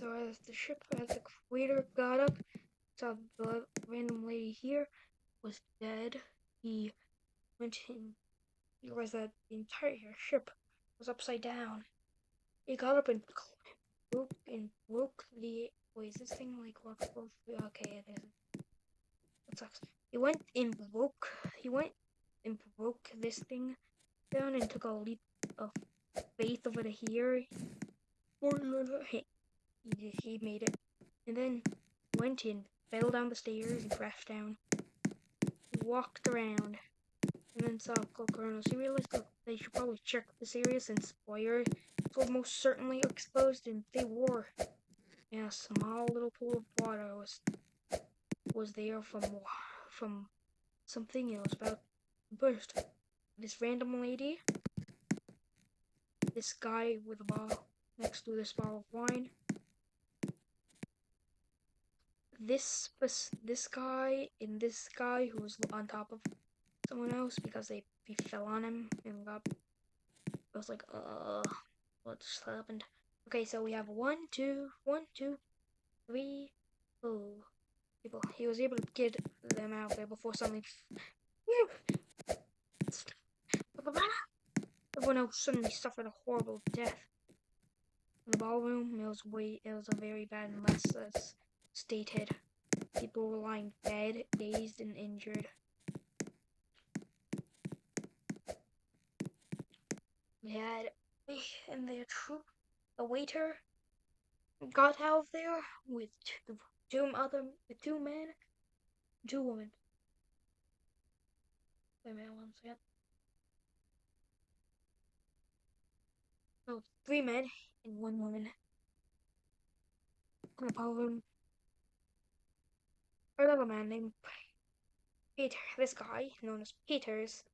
So as the waiter got up, saw the random lady here was dead. He went in. He realized that the entire ship was upside down. He got up and broke the. Wait, is this thing like what? Okay, it isn't. That sucks. He went and broke this thing down and took a leap of faith over to here. He made it, and then went and fell down the stairs and crashed down. He walked around and then saw Colonel. He realized that they should probably check this area since wires were most certainly exposed, and they were. And a small little pool of water was there from something it was about to burst. This random lady, this guy with a bottle next to this bottle of wine, this guy and this guy who was on top of someone else because he fell on him and got. I was like, what just happened? Okay, so we have one, two, 3, 4 people. He was able to get them out there before something. Everyone else suddenly suffered a horrible death. In the ballroom, it was a very bad mess, as stated. People were lying dead, dazed, and injured. They had, and their troop, the waiter, got out of there with two men, 2 women. Wait a minute, 1 second. No, 3 men and 1 woman. In the ballroom, another man named Peter. This guy, known as Peters,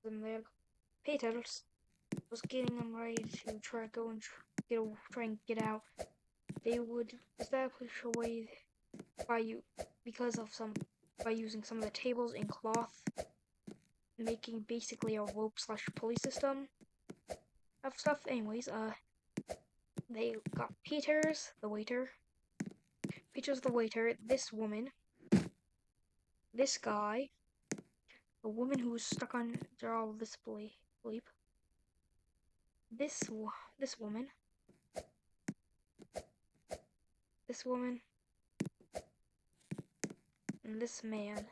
and there. Peters was getting them ready to try and get out. They would establish a way by using some of the tables and cloth, making basically a rope/pulley system of stuff. Anyways, they got Peters the waiter, this woman, this guy, the woman who was stuck on all this bleep, this woman, and this man,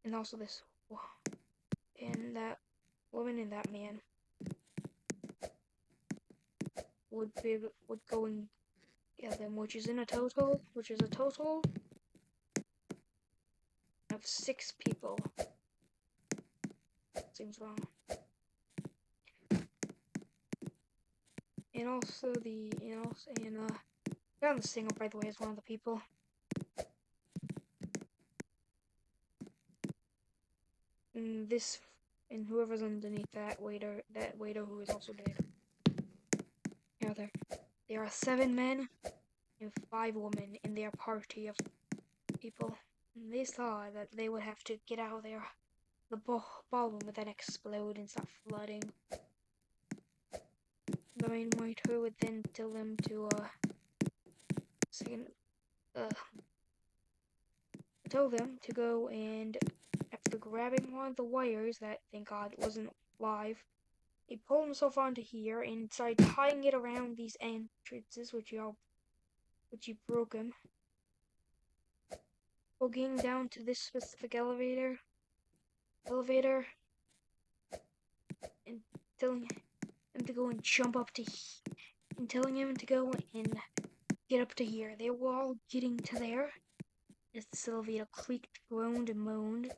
and also this and that woman and that man would go and get them, which is a total of 6 people. Seems wrong. And also John the singer, by the way, is one of the people. And whoever's underneath that waiter who is also dead. Now there are 7 men and 5 women in their party of people. And they saw that they would have to get out of there. The ballroom would then explode and start flooding. The main waiter would then tell them to go, and after grabbing one of the wires that, thank God, wasn't live, he pulled himself onto here and started tying it around these entrances, which he broke him. Getting down to this specific elevator, and telling him to go and jump up to, and telling him to go and get up to here. They were all getting to there as the elevator creaked, groaned, and moaned,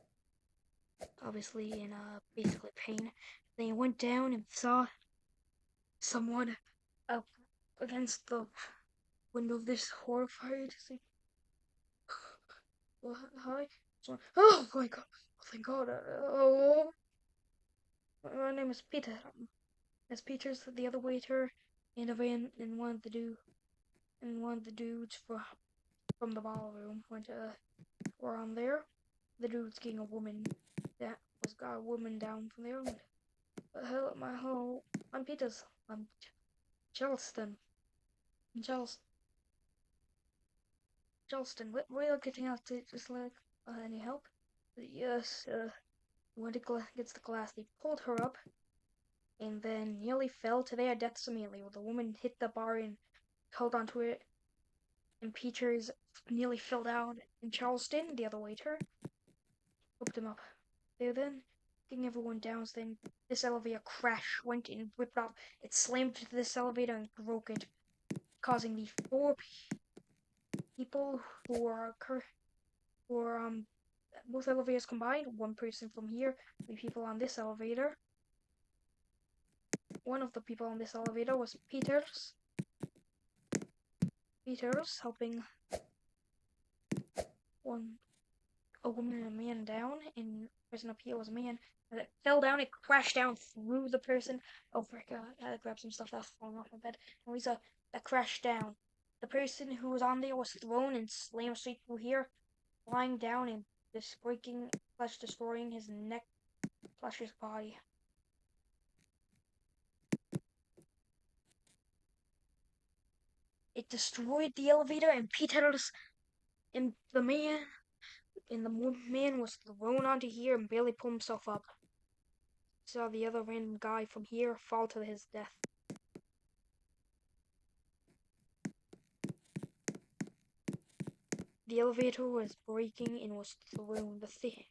obviously in basically pain. Then he went down and saw someone up against the window of this horrified. Well, hi. Oh my God! Thank God! Oh, my name is Peter. As Peter's the other waiter, and one of the dudes from the ballroom were on there. The dude's getting a woman that was got a woman down from there. Hello, I'm Peters. I'm Charleston. And Charleston, we're getting out to just like, any help? Yes, when it gets the glass, they pulled her up and then nearly fell to their deaths immediately. The woman hit the bar and held onto it, and Peters nearly fell down, and Charleston, the other waiter, helped him up. They were then getting everyone down, so then this elevator crash went and ripped off. It slammed into this elevator and broke it, causing the four people who were both elevators combined, one person from here, the people on this elevator. One of the people on this elevator was Peters. Peters helping a woman and a man down, and the person up here was a man. As it fell down, it crashed down through the person. Oh frick, I had to grab some stuff that's falling off my bed. Anyways, that crashed down. The person who was on there was thrown and slammed straight through here, flying down and just breaking, slash destroying his neck, slash his body. It destroyed the elevator, and Peters and the man was thrown onto here and barely pulled himself up. Saw the other random guy from here fall to his death. The elevator was breaking and was thrown. The thing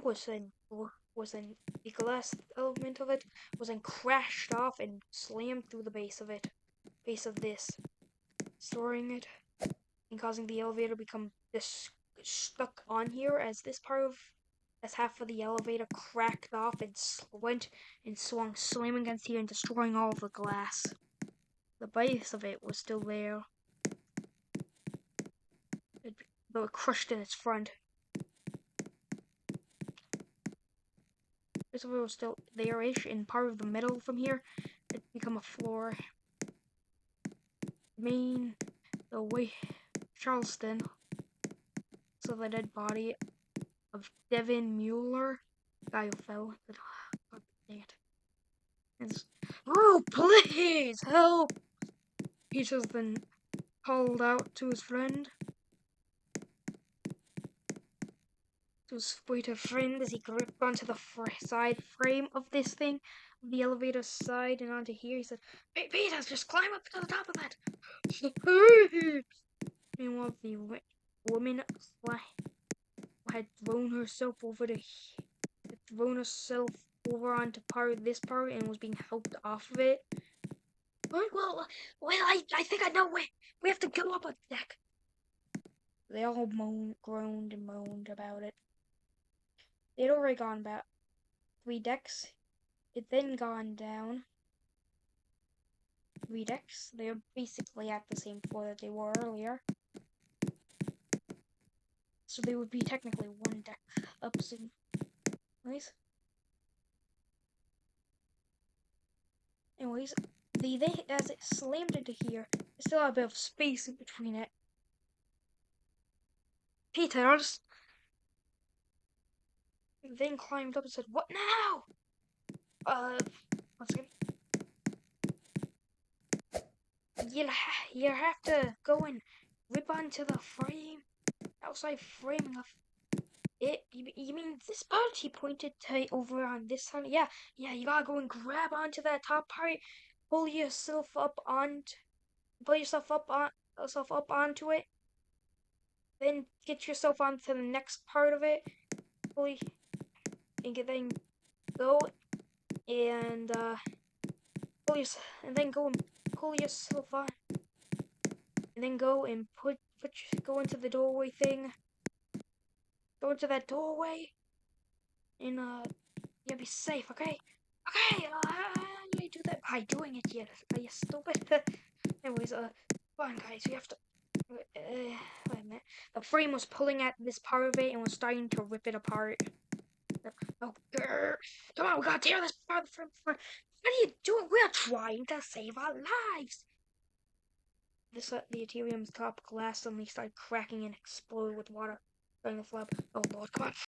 was in the glass element of it was then crashed off and slammed through the base of this, destroying it and causing the elevator to become this stuck on here as half of the elevator cracked off and went and swung, slamming against here and destroying all of the glass. The base of it was still there, though it crushed in its front. This was still there-ish, and part of the metal from here had become a floor. The way Charleston saw the dead body of Devin Mueller, the guy who fell. But, God dang it. Oh, please help! Peters then called out to his friend. To his waiter friend as he gripped onto the side frame of this thing, the elevator side, and onto here. He said, "Hey, Peters, just climb up to the top of that." Meanwhile, the woman had thrown herself over onto this part and was being helped off of it. Well, I think I know where we have to go up on deck. They all groaned and moaned about it. They'd already gone about 3 decks. It then gone down 3 decks. They're basically at the same floor that they were earlier. So they would be technically 1 deck up soon. Anyways, as it slammed into here, there's still a bit of space in between it. Peters then climbed up and said, "What now?" Once again. You have to go and rip onto the outside frame of it. You mean this part? He pointed to over on this side. Yeah, you gotta go and grab onto that top part, pull yourself up onto it, then get yourself onto the next part of it, then go and then go and pull yourself on, and then go and go into the doorway thing. Go into that doorway, and you'll be safe. Okay. How do I do that by doing it yet? Are you stupid? Anyways, come on, guys. We have to. Wait a minute. The frame was pulling at this part of it and was starting to rip it apart. Oh, come on, we gotta tear this part of the frame apart. What are you doing? We're trying to save our lives. The Ethereum's top glass suddenly started cracking and exploded with water starting to flood. Oh lord, come on.